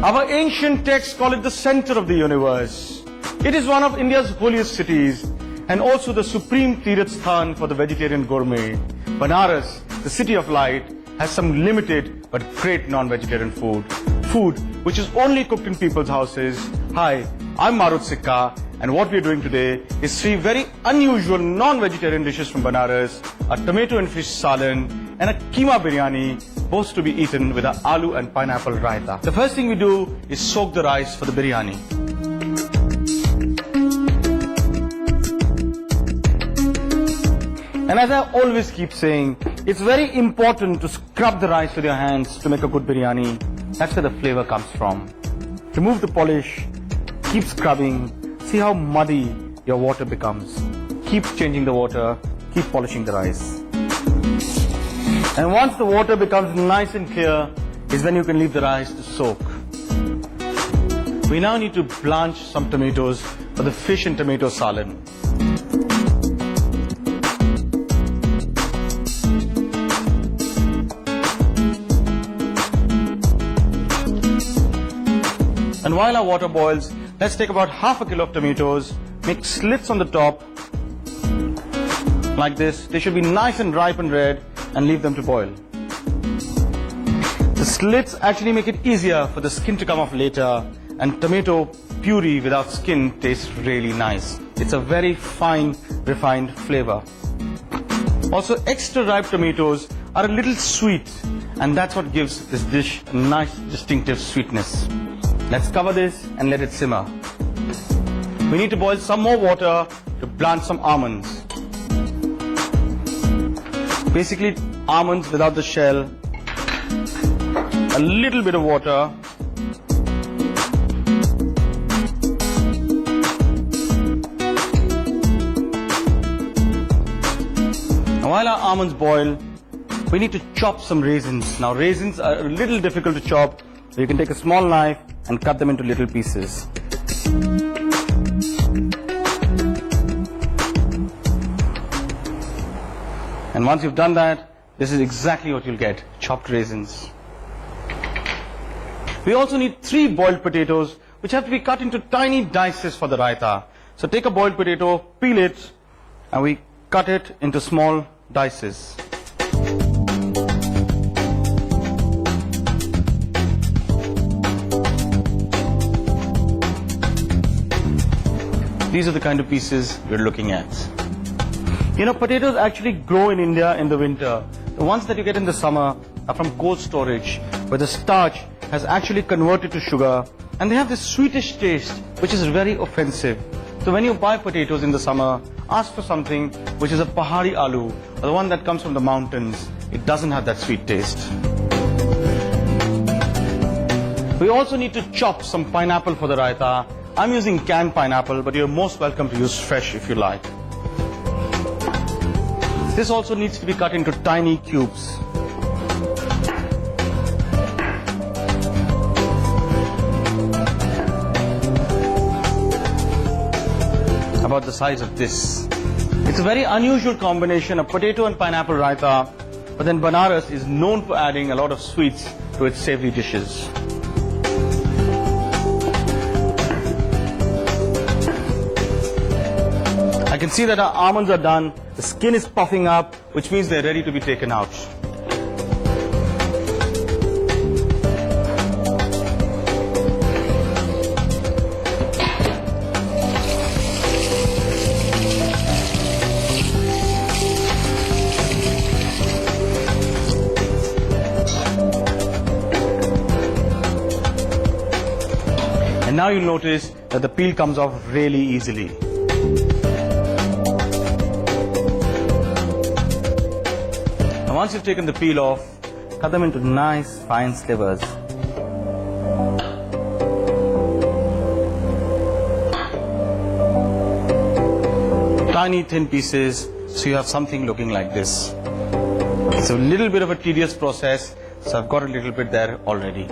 Our ancient texts call it the center of the universe. It is one of India's holiest cities and also the supreme Tirth Sthan for the vegetarian gourmet. Benaras, the city of light, has some limited but great non-vegetarian food. Food which is only cooked in people's houses. Hi, I'm Marut Sikka, and what we're doing today is 3 very unusual non-vegetarian dishes from Benaras, a tomato and fish salan and a keema biryani, both to be eaten with an aloo and pineapple raita. The first thing we do is soak the rice for the biryani. And as I always keep saying, it's very important to scrub the rice with your hands to make a good biryani. That's where the flavor comes from. Remove the polish, keep scrubbing, see how muddy your water becomes. Keep changing the water, keep polishing the rice. And once the water becomes nice and clear, is when you can leave the rice to soak. We now need to blanch some tomatoes for the fish and tomato salan. And while our water boils, let's take about half a kilo of tomatoes, make slits on the top, like this. They should be nice and ripe and red, and leave them to boil. The slits actually make it easier for the skin to come off later, and tomato puree without skin tastes really nice. It's a very fine, refined flavor. Also, extra ripe tomatoes are a little sweet, and that's what gives this dish a nice, distinctive sweetness. Let's cover this and let it simmer. We need to boil some more water to blanch some almonds. Basically, almonds without the shell, a little bit of water, and while our almonds boil, we need to chop some raisins. Now, raisins are a little difficult to chop, so you can take a small knife and cut them into little pieces. And once you've done that, this is exactly what you'll get, chopped raisins. We also need 3 boiled potatoes, which have to be cut into tiny dices for the raita. So take a boiled potato, peel it, and we cut it into small dices. These are the kind of pieces we're looking at. You know, potatoes actually grow in India in the winter. The ones that you get in the summer are from cold storage, where the starch has actually converted to sugar, and they have this sweetish taste, which is very offensive. So when you buy potatoes in the summer, ask for something which is a pahari aloo, or the one that comes from the mountains. It doesn't have that sweet taste. We also need to chop some pineapple for the raita. I'm using canned pineapple, but you're most welcome to use fresh if you like. This also needs to be cut into tiny cubes. About the size of this. It's a very unusual combination of potato and pineapple raita, but then Benaras is known for adding a lot of sweets to its savory dishes. I can see that our almonds are done, the skin is puffing up, which means they're ready to be taken out. And now you'll notice that the peel comes off really easily. Once you've taken the peel off, cut them into nice fine slivers. Tiny thin pieces, so you have something looking like this. It's a little bit of a tedious process, so I've got a little bit there already.